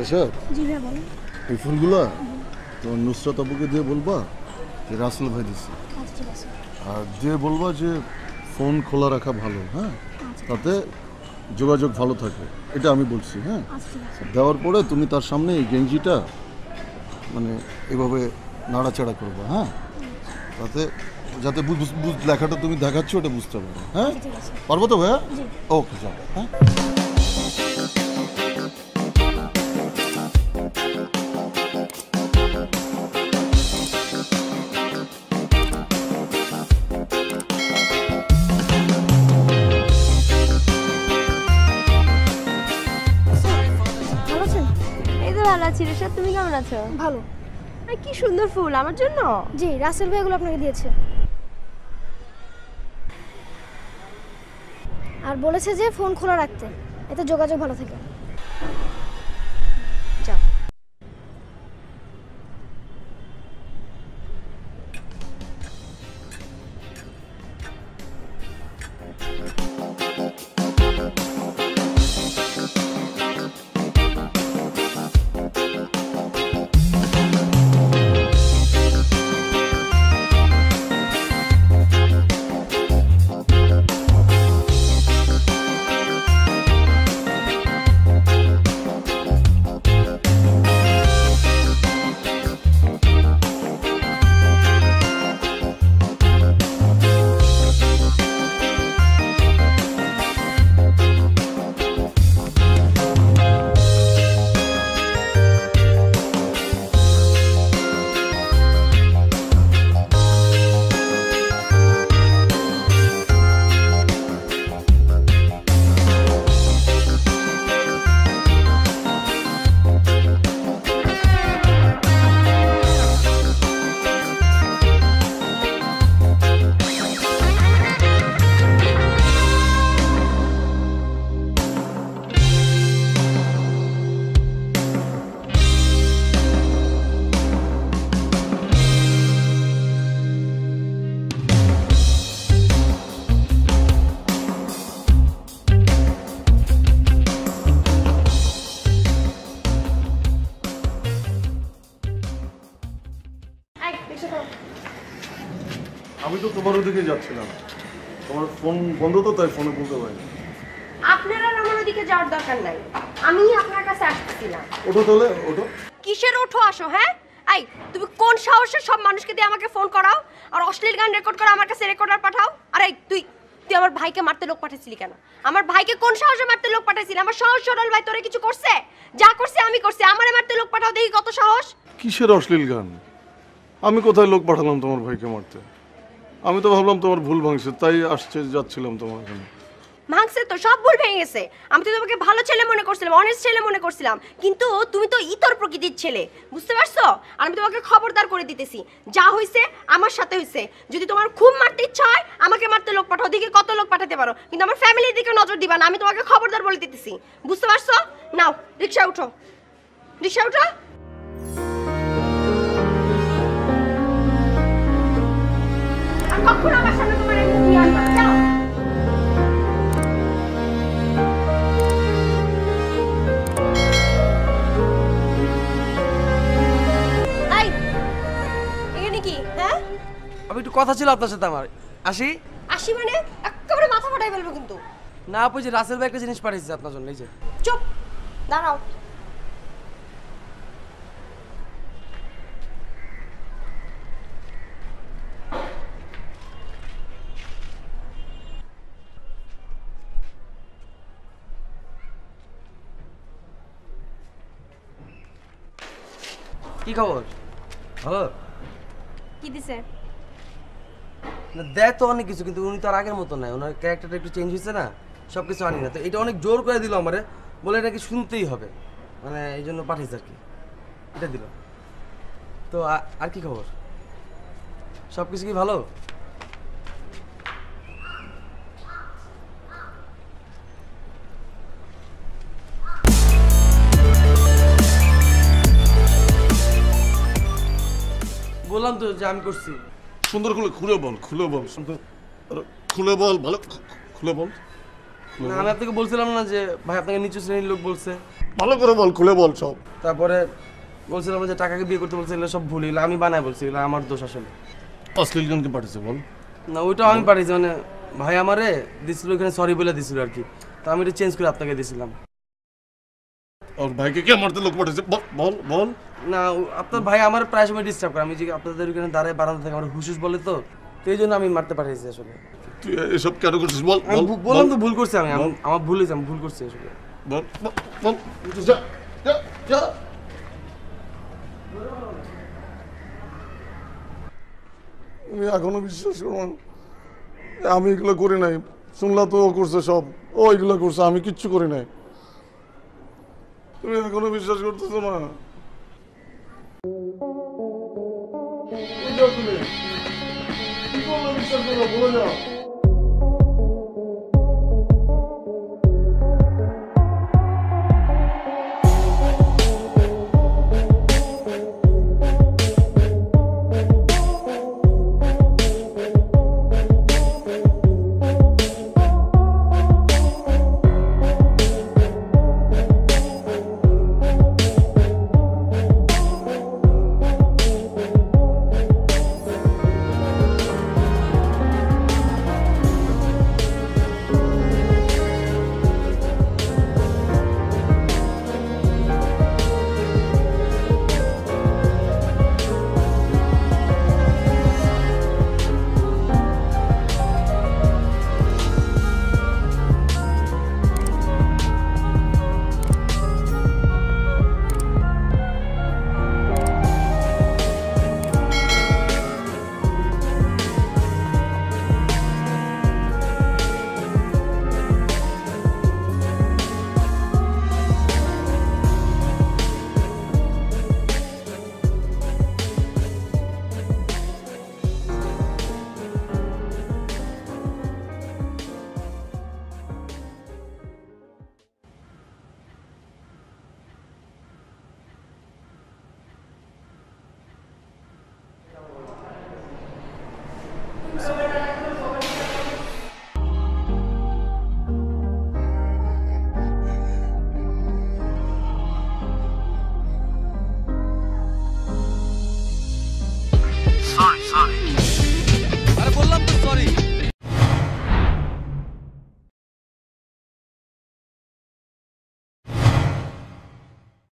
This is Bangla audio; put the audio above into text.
এসব জি ভাই বলেন। এই ফুলগুলো তোমার নুসরাত আবুকে দিয়ে বলবা যে রাসেল ভাই দিচ্ছে, আচ্ছা ঠিক আছে। আর দিয়ে বলবা যে ফোন খোলা রাখা ভালো, হ্যাঁ, তাতে যোগাযোগ ভালো থাকে, এটা আমি বলছি। হ্যাঁ, আচ্ছা ঠিক আছে। দেওয়ার পরে তুমি তার সামনে এই গেঞ্জিটা মানে এভাবে নাড়াচাড়া করবা, হ্যাঁ, তাতে যাতে লেখাটা তুমি দেখাচ্ছ ওটা বুঝতে পারো। হ্যাঁ, ঠিক আছে। পারবো তো ভাইয়া? জি। ওকে, যাও। হ্যাঁ, ভালো আছেন? এই তো ভালো আছি রেশাদ, তুমি কেমন আছো? ভালো। আরে কি সুন্দর ফুল আমার জন্য। জি রাসেল ভাই এগুলো আপনাকে দিয়েছে আর বলেছে যে ফোন খোলা রাখতে, এতে যোগাযোগ ভালো থাকে। যাও। আমি তো তোমার ওদিকে যাচ্ছিলাম, তোমার ফোন বন্ধ তো, তাই ফোনে বলতে পারিনি। আপনার আর আমার ওদিকে যাওয়ার দরকার নাই, আমি আপনার কাছে আসতেছিলাম। ওঠো তাহলে, ওঠো। কিসের ওঠো আসো? হ্যাঁ এই তুমি কোন সাহসে সব মানুষকে দিয়ে আমাকে ফোন করাও আর অশ্লীল গান রেকর্ড করে আমার কাছে রেকর্ডার পাঠাও? আরে তুই তুই আমার ভাইকে মারতে লোক পাঠাইছিলি কেন? আমার ভাইকে কোন সাহসে মারতে লোক পাঠাইছিলি? আমার সহজ সরল ভাই তোরে কিছু করছে? যা করছে আমি করছি, আমারে মারতে লোক পাঠাও, দেখি কত সাহস। কিসের অশ্লীল গান? আমি কোথায় লোক পাঠালাম তোমার ভাইকে মারতে? আমি তো ভাবলাম তোমার ভুল ভাঙছে, তাই আসছে যাচ্ছিলাম তোমার এখানে। ভাঙছে তো, সব ভুল ভেঙে গেছে। আমি তো তোমাকে ভালো ছেলে মনে করছিলাম, অনেস্ট ছেলে মনে করছিলাম, কিন্তু তুমি তো ইতর প্রকৃতির ছেলে, বুঝতে পারছো? আর আমি তোমাকে খবরদার করে দিতেছি, যা হইছে আমার সাথে হইছে। যদি তোমার খুব মারতে ইচ্ছা হয় আমাকে মারতে লোক পাঠাও, দিকে কত লোক পাঠাতে পারো, কিন্তু আমার ফ্যামিলির দিকে নজর দিবা না। আমি তোমাকে খবরদার বলে দিতেছি, বুঝতে পারছো? নাও রিকশা উঠো, রিকশা উঠো। আর কখনো আমার সামনে তোমার এই মুখ নিয়ে আসবা না, যাও। হ্যাঁ আমি একটু কথা ছিল আপনার সাথে আমার। আসি? আসি মানে একেবারে মাথা ফাটাই ফেলবো কিন্তু। না আপু, যে রাসেল ভাই একটা জিনিস পাঠিয়েছে আপনার জন্য, এই যে। চুপ, দাঁড়াও। কি খবর? ভালো? কি দিছে? না দেয় তো অনেক কিছু, কিন্তু উনি তো আর আগের মতো নাই, ওনার ক্যারেক্টারটা একটু চেঞ্জ হয়েছে না, সব কিছু আনি না। তো এটা অনেক জোর করে দিল আমারে, বলে এটাকে শুনতেই হবে, মানে এই জন্য পাঠিয়েছে আর কি, এটা দিল। তো আর কি খবর? সব কিছু কি ভালো? বললাম তো যে আমি করছি। সুন্দর করে খুলে বল, খুলে বল, সুন্দর খুলে বল, ভালো খুলে বল। না আমি আপনাকে বলছিলাম না যে ভাই আপনাকে নিচু শ্রেণীর লোক বলছে, ভালো করে বল, খুলে বল সব। তারপরে বলছিলাম যে টাকাকে বিয়ে করতে বলছে, এগুলো সব ভুল, এগুলো আমি বানাই বলছি, এগুলো আমার দোষ আসলে। অশ্লীল গানকে পাঠিয়েছে বল। না ওইটাও আমি পাঠিয়েছি, মানে ভাই আমারে দিছিল এখানে সরি বলে দিছিল আর কি, তো আমি এটা চেঞ্জ করে আপনাকে দিয়েছিলাম। আর ভাইকে কে মারতে লোক পাঠিয়েছে বল বল বল। না আপনার ভাই আমার প্রায় সময় ডিস্টার্ব করে, আমি যে আপনাদের ওখানে দাঁড়ায় বারান্দা থেকে আমার হুসুস বলে, তো এই জন্য আমি মারতে পাঠিয়েছি আসলে। তুই এসব কেন করছিস বল আমি বল বললাম তো ভুল করছি, আমার ভুল হয়েছে, আমি ভুল করছি আসলে। বল বল বল। যা যা যা। তুমি এখনো বিশ্বাস করো না? আমি এগুলো করি নাই। শুনলা তো ও করছে সব, ও এগুলো করছে, আমি কিচ্ছু করি নাই। তুমি এখনো বিশ্বাস করতেছো না? তুমি কি বললে বিশ্বাস করো, বলে যাও।